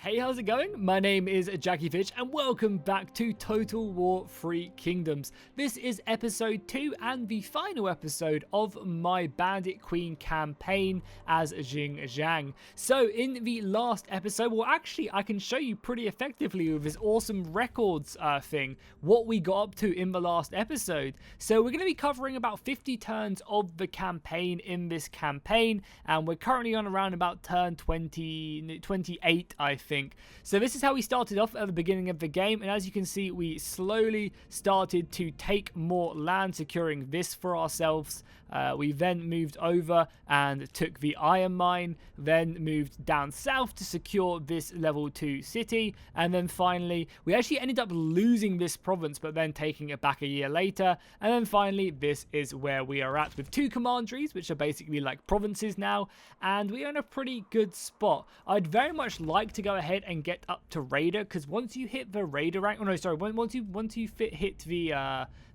Hey, how's it going? My name is Jackie Fish and welcome back to Total War 3 Kingdoms. This is episode 2 and the final episode of my Bandit Queen campaign as Jing Zhang. So in the last episode, well actually I can show you pretty effectively with this awesome records thing what we got up to in the last episode. So we're going to be covering about 50 turns of the campaign in this campaign, and we're currently on around about turn 28 I think. So this is how we started off at the beginning of the game, and as you can see we slowly started to take more land, securing this for ourselves. We then moved over and took the iron mine, then moved down south to secure this level 2 city, and then finally we actually ended up losing this province but then taking it back a year later, and then finally this is where we are at with 2 commanderies, which are basically like provinces now, and we are in a pretty good spot. I'd very much like to go ahead and get up to raider, because once you hit the raider rank, once you hit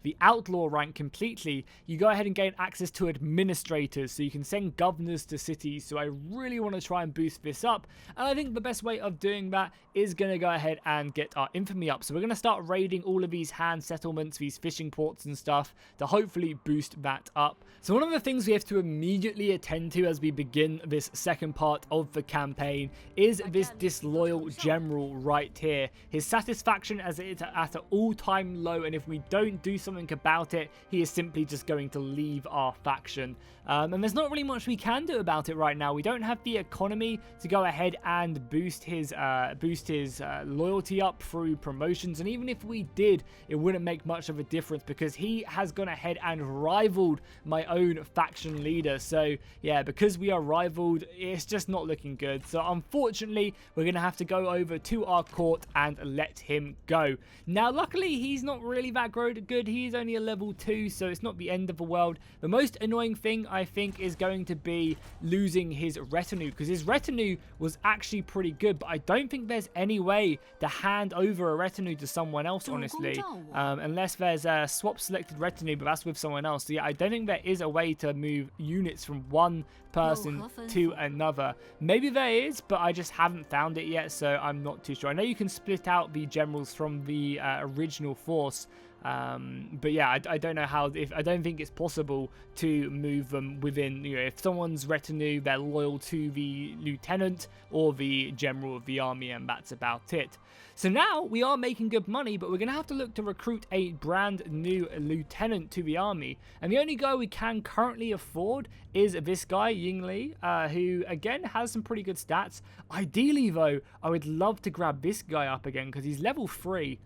the outlaw rank completely, you go ahead and gain access to administrators, so you can send governors to cities. So I really want to try and boost this up, and I think the best way of doing that is going to go ahead and get our infamy up. So we're going to start raiding all of these hand settlements, these fishing ports and stuff, to hopefully boost that up. So one of the things we have to immediately attend to as we begin this second part of the campaign is this disloyal general right here. His satisfaction as it's at an all-time low, and if we don't do something about it, he is simply just going to leave our faction. And there's not really much we can do about it right now. We don't have the economy to go ahead and boost his loyalty up through promotions, and even if we did, it wouldn't make much of a difference because he has gone ahead and rivaled my own faction leader. So yeah, because we are rivaled, it's just not looking good. So unfortunately, we're going to have to go over to our court and let him go. Now luckily, he's not really that good. He's only a level 2, so it's not the end of the world. The most annoying thing I think is going to be losing his retinue, because his retinue was actually pretty good, but I don't think there's any way to hand over a retinue to someone else, honestly, unless there's a swap selected retinue, but that's with someone else. So yeah, I don't think there is a way to move units from one person to another. Maybe there is, but I just haven't found it yet, so I'm not too sure. I know you can split out the generals from the original force, but yeah, I don't know how. I don't think it's possible to move them within, if someone's retinue, they're loyal to the lieutenant or the general of the army, and that's about it. So now we are making good money, but we're going to have to look to recruit a brand new lieutenant to the army, and the only guy we can currently afford is this guy, Yingli, who again has some pretty good stats. Ideally though, I would love to grab this guy up again because he's level 3.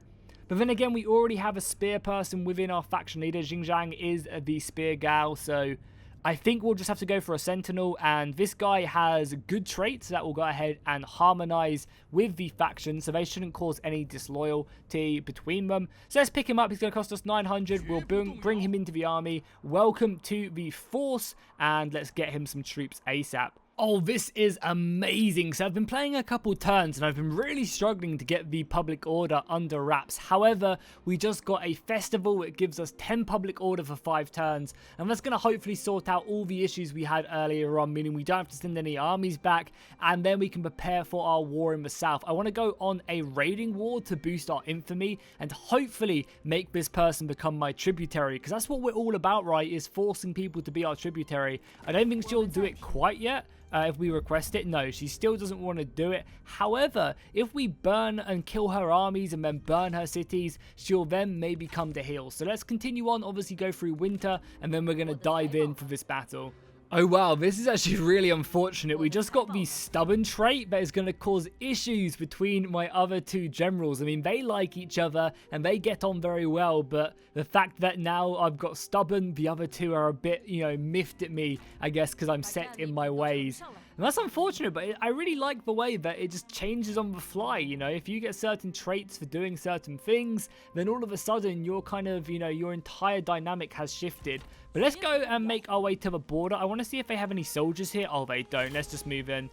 But then again, we already have a spear person within our faction leader. Jing Zhang is the spear gal, so I think we'll just have to go for a sentinel, and this guy has good traits that will go ahead and harmonize with the faction, so they shouldn't cause any disloyalty between them. So let's pick him up. He's going to cost us 900. We'll bring him into the army. Welcome to the force, and let's get him some troops ASAP. Oh, this is amazing. So I've been playing a couple turns and I've been really struggling to get the public order under wraps. However, we just got a festival. It gives us 10 public order for 5 turns, and that's going to hopefully sort out all the issues we had earlier on, meaning we don't have to send any armies back, and then we can prepare for our war in the south. I want to go on a raiding war to boost our infamy and hopefully make this person become my tributary, because that's what we're all about, right, is forcing people to be our tributary. I don't think she'll do it quite yet. If we request it, no, she still doesn't want to do it. However, if we burn and kill her armies and then burn her cities, she'll then maybe come to heal. So let's continue on, obviously go through winter, and then we're going to dive in for this battle. Oh wow, this is actually really unfortunate. We just got the stubborn trait that is going to cause issues between my other 2 generals. I mean, they like each other and they get on very well, but the fact that now I've got stubborn, the other 2 are a bit, miffed at me, I guess, because I'm set in my ways. And that's unfortunate, but I really like the way that it just changes on the fly, if you get certain traits for doing certain things, then all of a sudden you're kind of, your entire dynamic has shifted. But let's go and make our way to the border. I want to see if they have any soldiers here. Oh, they don't. Let's just move in.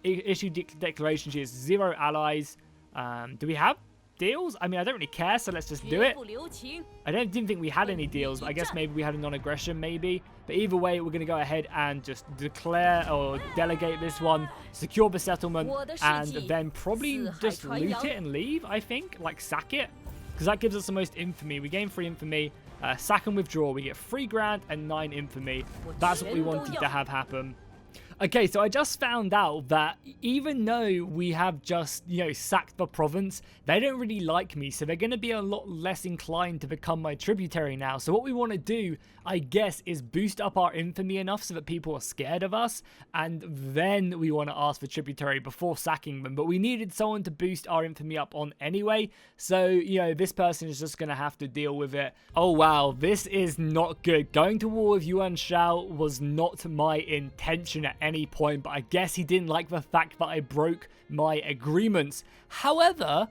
Issue declaration, she has 0 allies. Do we have deals? I mean, I don't really care, so let's just do it. I didn't think we had any deals, but I guess maybe we had a non-aggression, maybe. But either way, we're going to go ahead and just declare or delegate this one, secure the settlement, and then probably just loot it and leave, I think. Like, sack it. Because that gives us the most infamy. We gain 3 infamy. Sack and withdraw. We get 3 grand and 9 infamy. That's what we wanted to have happen. Okay, so I just found out that even though we have just, you know, sacked the province, they don't really like me, so they're going to be a lot less inclined to become my tributary now. So what we want to do, I guess, is boost up our infamy enough so that people are scared of us, and then we want to ask for tributary before sacking them. But we needed someone to boost our infamy up on anyway, so, you know, this person is just going to have to deal with it. Oh, wow, this is not good. Going to war with Yuan Shao was not my intention at any point, but I guess he didn't like the fact that I broke my agreements. However,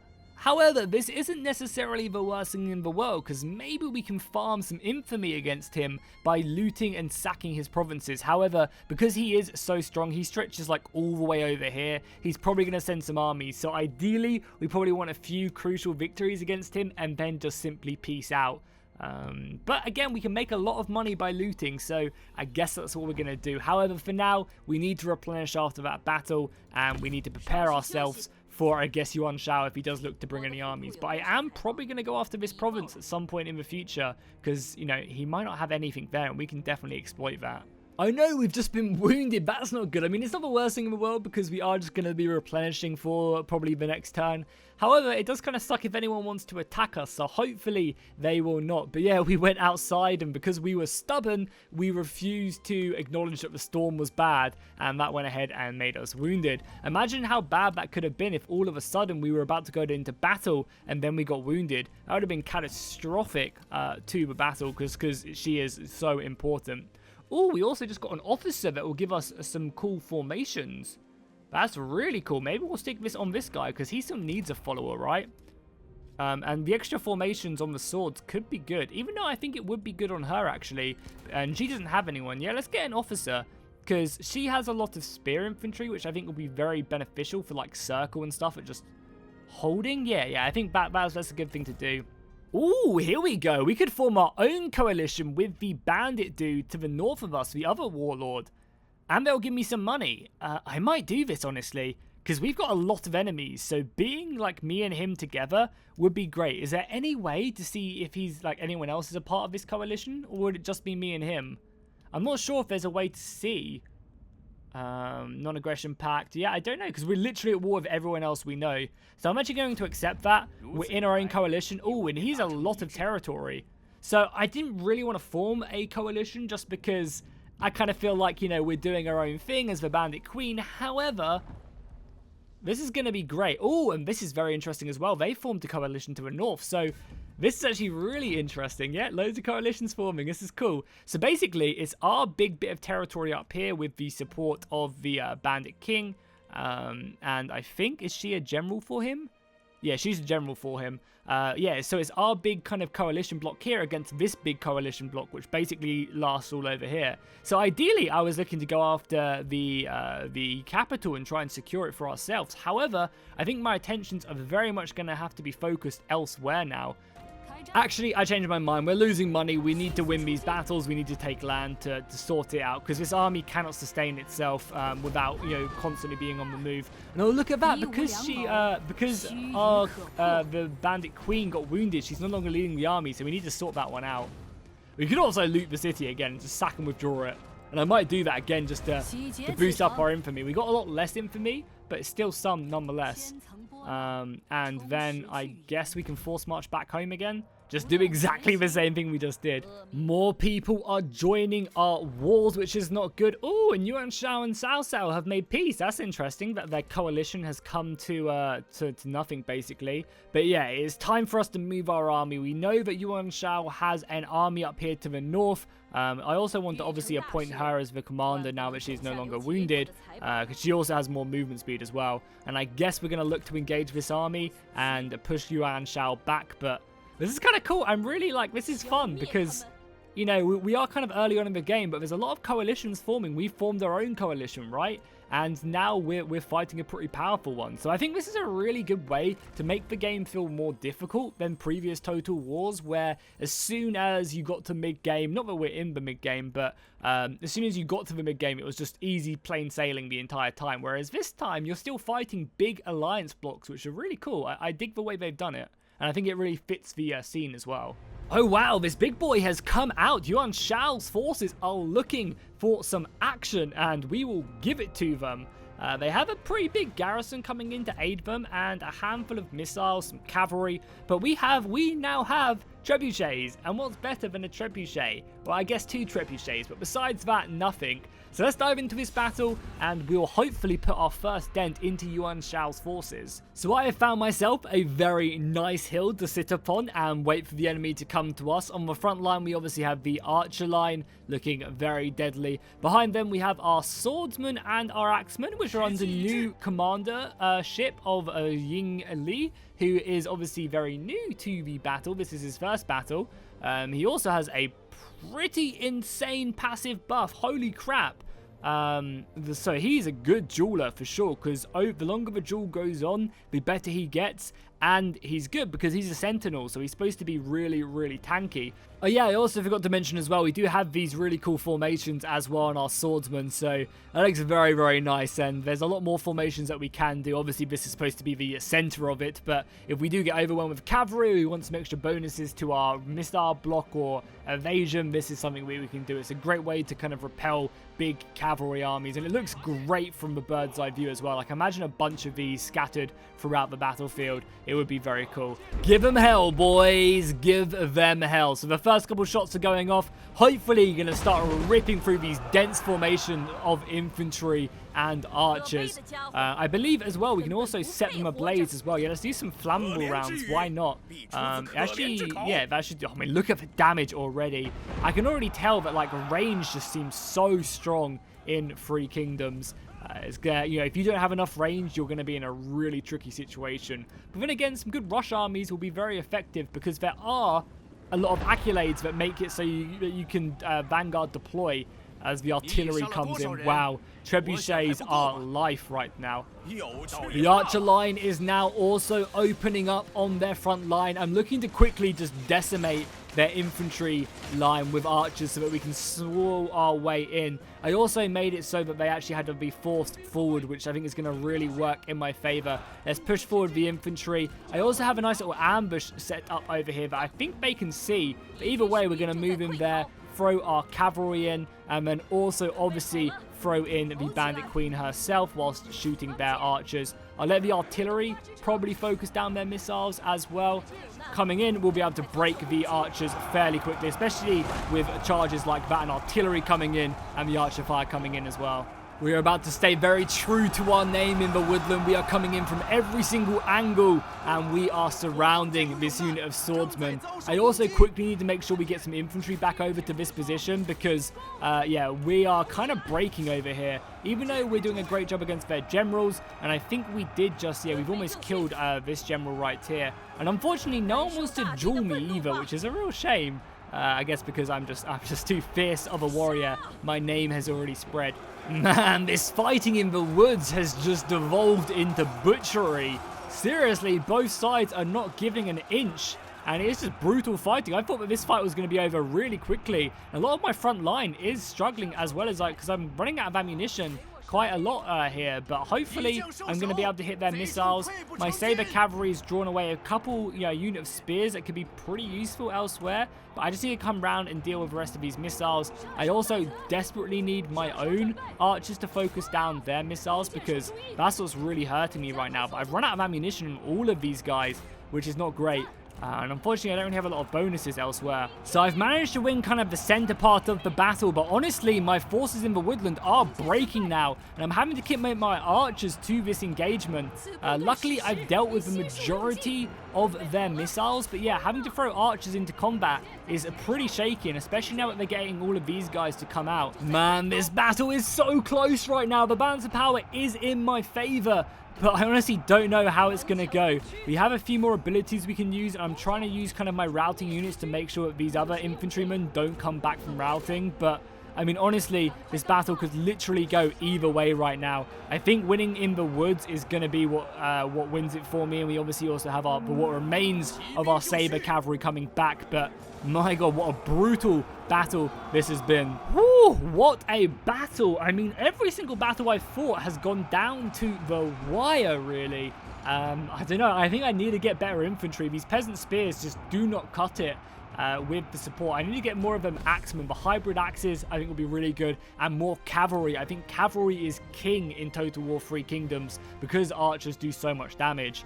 this isn't necessarily the worst thing in the world, because maybe we can farm some infamy against him by looting and sacking his provinces. However, because he is so strong, he stretches like all the way over here. He's probably going to send some armies. So ideally, we probably want a few crucial victories against him and then just simply peace out. But again, we can make a lot of money by looting, so I guess that's what we're going to do. However, for now, we need to replenish after that battle, and we need to prepare ourselves for, I guess, Yuan Shao if he does look to bring any armies. But I am probably going to go after this province at some point in the future, because, you know, he might not have anything there, and we can definitely exploit that. I know we've just been wounded. That's not good. I mean, it's not the worst thing in the world because we are just going to be replenishing for probably the next turn. However, it does kind of suck if anyone wants to attack us, so hopefully they will not. But yeah, we went outside, and because we were stubborn, we refused to acknowledge that the storm was bad, and that went ahead and made us wounded. Imagine how bad that could have been if all of a sudden we were about to go into battle and then we got wounded. That would have been catastrophic to the battle because she is so important. Oh, we also just got an officer that will give us some cool formations. That's really cool. Maybe we'll stick this on this guy because he still needs a follower, right? And the extra formations on the swords could be good. Even though I think it would be good on her, actually. And she doesn't have anyone. Yeah, let's get an officer because she has a lot of spear infantry, which I think will be very beneficial for, like, circle and stuff. At just holding. Yeah, I think that's a good thing to do. Ooh, here we go. We could form our own coalition with the bandit dude to the north of us, the other warlord. And they'll give me some money. I might do this, honestly, because we've got a lot of enemies. So being, like, me and him together would be great. Is there any way to see if he's, like, anyone else is a part of this coalition? Or would it just be me and him? I'm not sure if there's a way to see. Non-aggression pact. Yeah, I don't know, because we're literally at war with everyone else we know. So I'm actually going to accept that. We're in our own coalition. Oh, and he's a lot of territory. So I didn't really want to form a coalition just because I kind of feel like, you know, we're doing our own thing as the bandit queen. However, this is going to be great. Oh, and this is very interesting as well. They formed a coalition to the north. So this is actually really interesting. Yeah, loads of coalitions forming. This is cool. So basically, it's our big bit of territory up here with the support of the bandit king. And I think, is she a general for him? Yeah, she's a general for him. Yeah, so it's our big kind of coalition block here against this big coalition block, which basically lasts all over here. So ideally, I was looking to go after the capital and try and secure it for ourselves. However, I think my attentions are very much going to have to be focused elsewhere now. Actually, I changed my mind. We're losing money. We need to win these battles. We need to take land to sort it out because this army cannot sustain itself without, you know, constantly being on the move. And oh, look at that! Because the bandit queen got wounded, she's no longer leading the army. So we need to sort that one out. We could also loot the city again and just sack and withdraw it. And I might do that again just to boost up our infamy. We got a lot less infamy, but it's still some nonetheless. And then I guess we can force march back home again. Just do exactly the same thing we just did. More people are joining our wars, which is not good. Oh, and Yuan Shao and Cao Cao have made peace. That's interesting that their coalition has come to nothing, basically. But yeah, it's time for us to move our army. We know that Yuan Shao has an army up here to the north. I also want to obviously appoint her as the commander now that she's no longer wounded, because she also has more movement speed as well. And I guess we're going to look to engage this army and push Yuan Shao back, but this is kind of cool. I'm really like, this is fun because, you know, we are kind of early on in the game, but there's a lot of coalitions forming. We formed our own coalition, right? And now we're fighting a pretty powerful one. So I think this is a really good way to make the game feel more difficult than previous Total Wars, where as soon as you got to mid-game, not that we're in the mid-game, but as soon as you got to the mid-game, it was just easy plain sailing the entire time. Whereas this time, you're still fighting big alliance blocks, which are really cool. I dig the way they've done it. And I think it really fits the scene as well. Oh wow, this big boy has come out. Yuan Shao's forces are looking for some action, and we will give it to them. They have a pretty big garrison coming in to aid them, and a handful of missiles, some cavalry, but we now have trebuchets. And what's better than a trebuchet? Well, I guess 2 trebuchets, but besides that, nothing. So let's dive into this battle, and we'll hopefully put our first dent into Yuan Shao's forces. So I have found myself a very nice hill to sit upon and wait for the enemy to come to us. On the front line, we obviously have the archer line, looking very deadly. Behind them, we have our swordsmen and our axemen, which are under new commander ship of Ying Li, who is obviously very new to the battle. This is his first battle. He also has a pretty insane passive buff. Holy crap. So he's a good jeweler for sure, because the longer the duel goes on, the better he gets. And he's good because he's a sentinel, so he's supposed to be really, really tanky. Oh yeah, I also forgot to mention as well, we do have these really cool formations as well on our swordsmen, so that looks very, very nice, and there's a lot more formations that we can do. Obviously, this is supposed to be the center of it, but if we do get overwhelmed with cavalry, we want some extra bonuses to our missile block or evasion, this is something we can do. It's a great way to kind of repel big cavalry armies, and it looks great from the bird's eye view as well. Like, imagine a bunch of these scattered throughout the battlefield. It would be very cool. Give them hell, boys. Give them hell. So the first couple shots are going off. Hopefully, you're going to start ripping through these dense formation of infantry and archers. I believe as well, we can also set them ablaze as well. Yeah, let's do some flammable rounds. Why not? Actually, yeah, that should... I mean, look at the damage already. I can already tell that, like, range just seems so strong in Three Kingdoms. You know, if you don't have enough range, you're going to be in a really tricky situation. But then again, some good rush armies will be very effective because there are a lot of accolades that make it so you can Vanguard deploy as the artillery comes in. Wow, trebuchets are life right now. The archer line is now also opening up on their front line. I'm looking to quickly just decimate their infantry line with archers so that we can swirl our way in. I also made it so that they actually had to be forced forward, which I think is going to really work in my favor. Let's push forward the infantry. I also have a nice little ambush set up over here that I think they can see. But either way, we're going to move in there, throw our cavalry in, and then also obviously throw in the bandit queen herself whilst shooting their archers. I'll let the artillery probably focus down their missiles as well. Coming in, we'll be able to break the archers fairly quickly, especially with charges like that and artillery coming in and the archer fire coming in as well. We are about to stay very true to our name in the woodland. We are coming in from every single angle, and we are surrounding this unit of swordsmen. I also quickly need to make sure we get some infantry back over to this position because, yeah, we are kind of breaking over here. Even though we're doing a great job against their generals, and I think we did just, yeah, we've almost killed this general right here. And unfortunately, no one wants to duel me either, which is a real shame. I guess because I'm just too fierce of a warrior. My name has already spread. Man, this fighting in the woods has just devolved into butchery. Seriously, both sides are not giving an inch. And it's just brutal fighting. I thought that this fight was going to be over really quickly. A lot of my front line is struggling as well as, like, because I'm running out of ammunition quite a lot here, but hopefully I'm going to be able to hit their missiles. My saber cavalry's drawn away a couple, unit of spears that could be pretty useful elsewhere, but I just need to come around and deal with the rest of these missiles. I also desperately need my own archers to focus down their missiles because that's what's really hurting me right now, but I've run out of ammunition on all of these guys, which is not great. And unfortunately, I don't really have a lot of bonuses elsewhere. So I've managed to win kind of the center part of the battle, but honestly, my forces in the woodland are breaking now, and I'm having to keep my archers to this engagement. Luckily, I've dealt with the majority of their missiles, but yeah, having to throw archers into combat is pretty shaky, and especially now that they're getting all of these guys to come out. Man, this battle is so close right now. The balance of power is in my favor, but I honestly don't know how it's going to go. We have a few more abilities we can use, and I'm trying to use kind of my routing units to make sure that these other infantrymen don't come back from routing, but I mean, honestly, this battle could literally go either way right now. I think winning in the woods is going to be what wins it for me, and we obviously also have what remains of our saber cavalry coming back, but my god, what a brutal battle this has been. Woo, what a battle. I mean, every single battle I've fought has gone down to the wire, really. I don't know, I think I need to get better infantry. These peasant spears just do not cut it. With the support. I need to get more of them axemen. The hybrid axes I think will be really good, and more cavalry. I think cavalry is king in Total War 3 Kingdoms because archers do so much damage.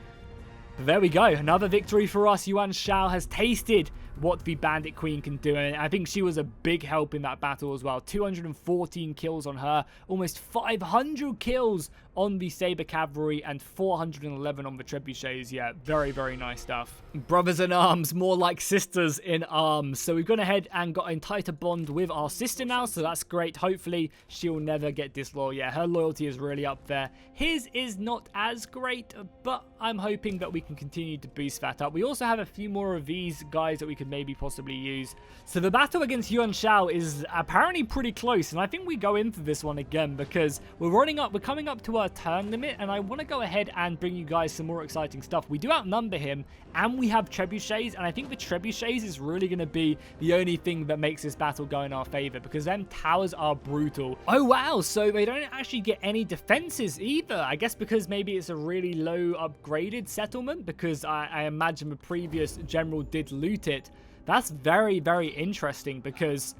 But there we go, another victory for us. Yuan Shao has tasted what the Bandit Queen can do, and I think she was a big help in that battle as well. 214 kills on her, almost 500 kills on the Saber Cavalry, and 411 on the Trebuchets. Yeah, very, very nice stuff. Brothers in arms, more like sisters in arms. So we've gone ahead and got a tighter bond with our sister now, so that's great. Hopefully, she'll never get disloyal. Yeah, her loyalty is really up there. His is not as great, but I'm hoping that we can continue to boost that up. We also have a few more of these guys that we could maybe possibly use. So the battle against Yuan Shao is apparently pretty close, and I think we go in for this one again because we're coming up to our turn limit, and I want to go ahead and bring you guys some more exciting stuff. We do outnumber him, and we have trebuchets, and I think the trebuchets is really going to be the only thing that makes this battle go in our favor, because them towers are brutal. Oh wow, so they don't actually get any defenses either. I guess because maybe it's a really low upgraded settlement, because I imagine the previous general did loot it. That's very, very interesting, because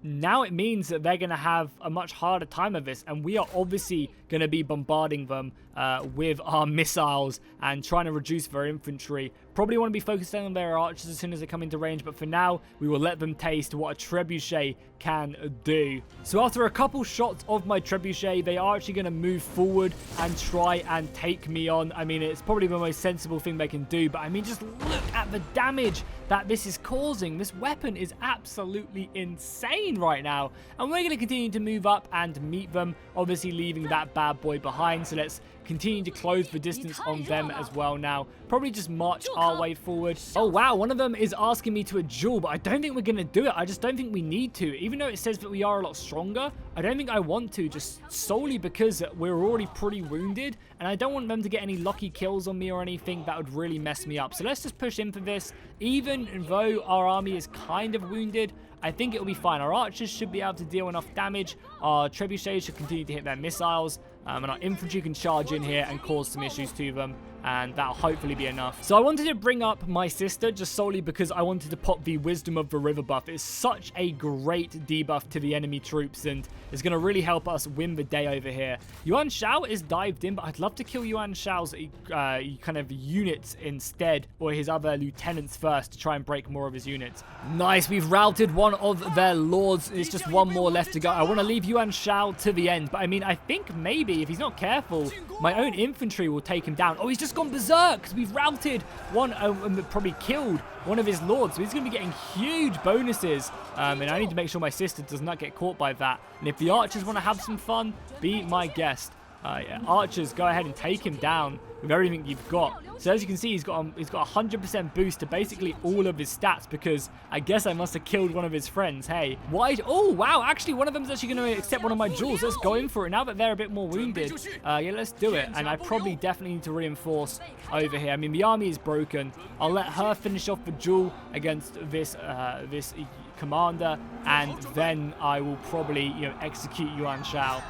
now it means that they're going to have a much harder time of this, and we are obviously going to be bombarding them with our missiles and trying to reduce their infantry. Probably want to be focusing on their archers as soon as they come into range, but for now, we will let them taste what a trebuchet can do. So after a couple shots of my trebuchet, they are actually going to move forward and try and take me on. I mean, it's probably the most sensible thing they can do, but I mean, just look at the damage that this is causing. This weapon is absolutely insane right now, and we're going to continue to move up and meet them, obviously leaving that bad boy behind. So let's continue to close the distance on them as well now. Probably just march our way forward. Oh wow, one of them is asking me to a duel, but I don't think we're going to do it. I just don't think we need to. Even though it says that we are a lot stronger, I don't think I want to, just solely because we're already pretty wounded, and I don't want them to get any lucky kills on me or anything that would really mess me up. So let's just push in for this. Even though our army is kind of wounded, I think it'll be fine. Our archers should be able to deal enough damage. Our trebuchets should continue to hit their missiles. And our infantry can charge in here and cause some issues to them, and that'll hopefully be enough. So I wanted to bring up my sister just solely because I wanted to pop the Wisdom of the River buff. It's such a great debuff to the enemy troops, and it's going to really help us win the day over here. Yuan Shao is dived in, but I'd love to kill Yuan Shao's kind of units instead, or his other lieutenants first, to try and break more of his units. Nice, we've routed one of their lords. There's just one more left to go. I want to leave Yuan Shao to the end, but I mean, I think maybe if he's not careful, my own infantry will take him down. Oh, he's just gone berserk because we've routed one and probably killed one of his lords. So he's going to be getting huge bonuses. And I need to make sure my sister does not get caught by that. And if the archers want to have some fun, be my guest. Yeah, archers, go ahead and take him down with everything you've got. So as you can see, he's got 100% boost to basically all of his stats, because I guess I must have killed one of his friends. Hey, why? Oh wow, actually one of them is actually going to accept one of my duels. Let's go in for it now that they're a bit more wounded. Yeah, let's do it. And I probably definitely need to reinforce over here. I mean, the army is broken. I'll let her finish off the duel against this this commander, and then I will probably, execute Yuan Shao.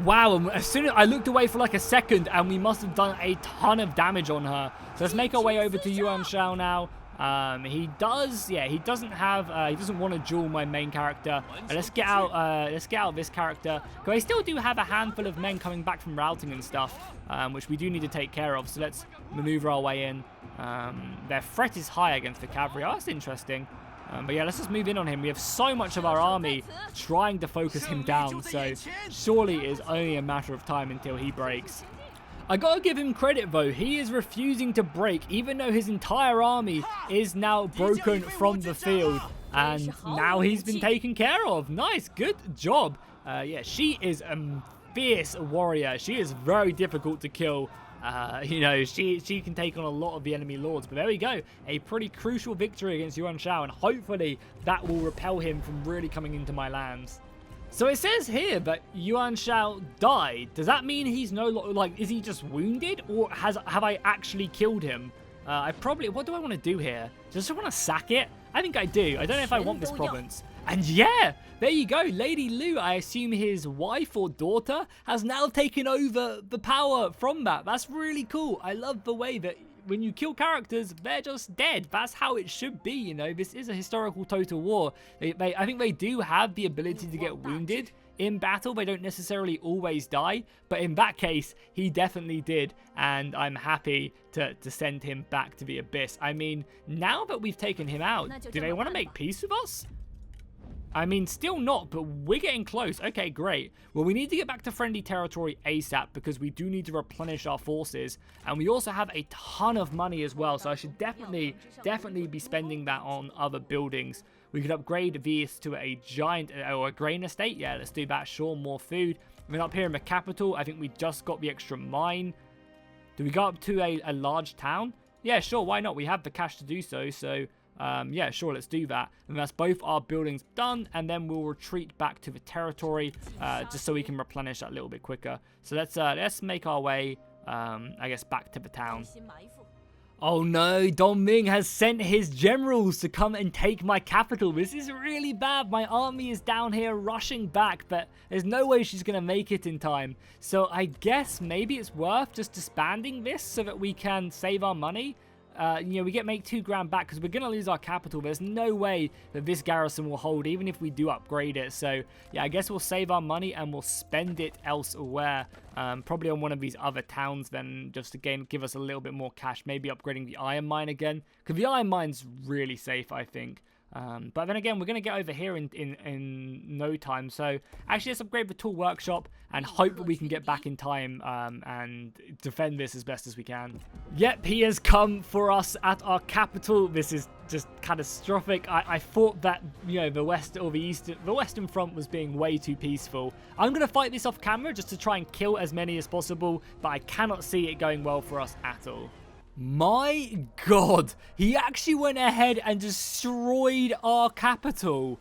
Wow, as soon as I looked away for like a second, and we must have done a ton of damage on her. So let's make our way over to Yuan Shao now. He doesn't want to duel my main character. Let's get out this character. Because I still do have a handful of men coming back from routing and stuff, which we do need to take care of. So let's maneuver our way in. Their threat is high against the cavalry. Oh, that's interesting. But yeah, let's just move in on him. We have so much of our army trying to focus him down, so surely it is only a matter of time until he breaks. I gotta give him credit though, he is refusing to break, even though his entire army is now broken from the field. And now he's been taken care of. Nice, good job. Yeah, she is fierce warrior. She is very difficult to kill. You know, she can take on a lot of the enemy lords. But there we go. A pretty crucial victory against Yuan Shao. And hopefully that will repel him from really coming into my lands. So it says here that Yuan Shao died. Does that mean he's no longer, like, is he just wounded? Or have I actually killed him? What do I want to do here? Just want to sack it? I think I do. I don't know if I want this province. And yeah, there you go. Lady Lu, I assume his wife or daughter, has now taken over the power from that. That's really cool. I love the way that when you kill characters, they're just dead. That's how it should be, you know. This is a historical Total War. I think they do have the ability to get wounded in battle. They don't necessarily always die, but in that case, he definitely did, and I'm happy to send him back to the Abyss. I mean, now that we've taken him out, do they want to make peace with us? I mean, still not, but we're getting close. Okay, great. Well, we need to get back to friendly territory ASAP because we do need to replenish our forces. And we also have a ton of money as well, so I should definitely be spending that on other buildings. We could upgrade these to a giant, or a grain estate. Yeah, let's do that. Sure, more food. And then up here in the capital, I think we just got the extra mine. Do we go up to a large town? Yeah, sure, why not? We have the cash to do so, so... yeah, sure, let's do that. And that's both our buildings done, and then we'll retreat back to the territory just so we can replenish that a little bit quicker. So let's make our way, I guess, back to the town. Oh no, Dong Ming has sent his generals to come and take my capital. This is really bad. My army is down here rushing back, but there's no way she's going to make it in time. So I guess maybe it's worth just disbanding this so that we can save our money. You know, we make 2 grand back because we're going to lose our capital. There's no way that this garrison will hold, even if we do upgrade it. So, yeah, I guess we'll save our money and we'll spend it elsewhere. Probably on one of these other towns then, just again, give us a little bit more cash. Maybe upgrading the iron mine again, because the iron mine's really safe, I think. But then again, we're going to get over here in no time. So actually, let's upgrade the tool workshop and hope that we can get back in time and defend this as best as we can. Yep, he has come for us at our capital. This is just catastrophic. I thought that, you know, the west or the western front was being way too peaceful. I'm going to fight this off camera just to try and kill as many as possible, but I cannot see it going well for us at all. My god, he actually went ahead and destroyed our capital.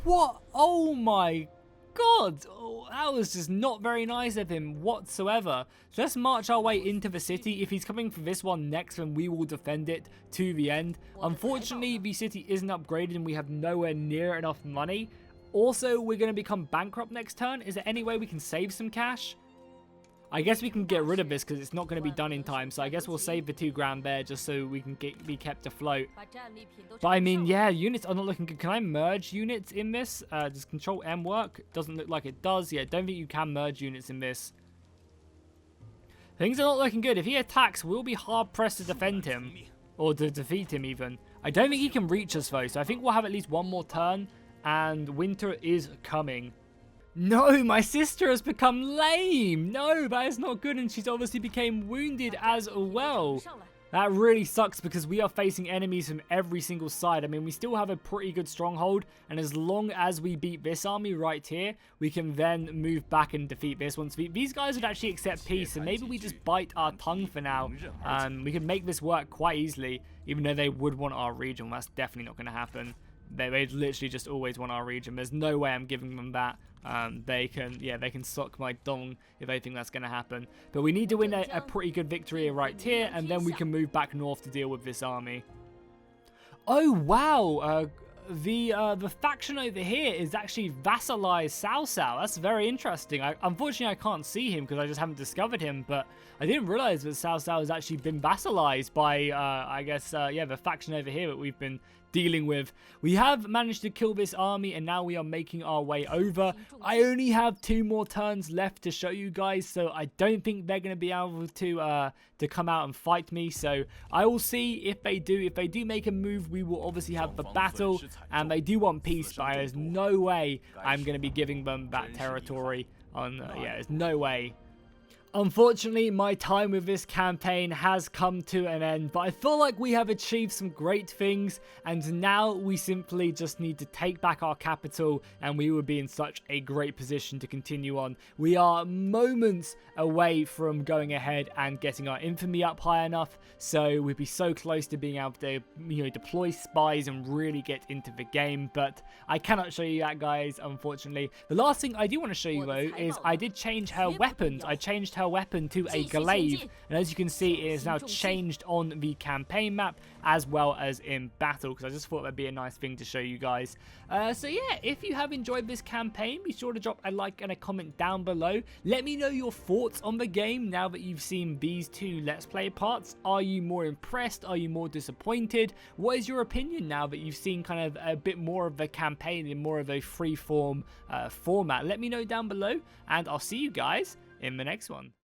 What? Oh my god. Oh, that was just not very nice of him whatsoever. So let's march our way into the city. If he's coming for this one next, then we will defend it to the end. Unfortunately, the city isn't upgraded and we have nowhere near enough money. Also, we're going to become bankrupt next turn. Is there any way we can save some cash? I guess we can get rid of this because it's not going to be done in time. So I guess we'll save the 2 grand there just so we can be kept afloat. But I mean, yeah, units are not looking good. Can I merge units in this? Does Control M work? Doesn't look like it does. Yeah, don't think you can merge units in this. Things are not looking good. If he attacks, we'll be hard pressed to defend him. Or to defeat him even. I don't think he can reach us though. So I think we'll have at least one more turn. And winter is coming. No, my sister has become lame. No, that is not good. And she's obviously became wounded as well. That really sucks because we are facing enemies from every single side. I mean, we still have a pretty good stronghold. And as long as we beat this army right here, we can then move back and defeat this one. So these guys would actually accept peace. And maybe we just bite our tongue for now. We can make this work quite easily, even though they would want our region. That's definitely not going to happen. They literally just always want our region. There's no way I'm giving them that. They can suck my dong if they think that's going to happen. But we need to win a pretty good victory right here, and then we can move back north to deal with this army. Oh, wow. The faction over here is actually vassalized Cao Cao. That's very interesting. Unfortunately, I can't see him because I just haven't discovered him, but I didn't realize that Cao Cao has actually been vassalized by, I guess, yeah, the faction over here that we've been dealing with. We have managed to kill this army, and now we are making our way over. I only have 2 more turns left to show you guys, so I don't think they're going to be able to come out and fight me. So I will see if they do. If they do make a move, we will obviously have the battle, and they do want peace, but there's no way I'm going to be giving them that territory. Yeah, there's no way. Unfortunately, my time with this campaign has come to an end, but I feel like we have achieved some great things, and now we simply just need to take back our capital, and we will be in such a great position to continue on. We are moments away from going ahead and getting our infamy up high enough, so we'd be so close to being able to, deploy spies and really get into the game, but I cannot show you that, guys, unfortunately. The last thing I do want to show you, though, is I did change her weapons. I changed her weapon to a glaive, and as you can see, it is now changed on the campaign map as well as in battle, because I just thought that'd be a nice thing to show you guys. So yeah, if you have enjoyed this campaign, be sure to drop a like and a comment down below. Let me know your thoughts on the game now that you've seen these two Let's Play parts. Are you more impressed? Are you more disappointed? What is your opinion now that you've seen kind of a bit more of the campaign in more of a free-form format? Let me know down below, and I'll see you guys in the next one.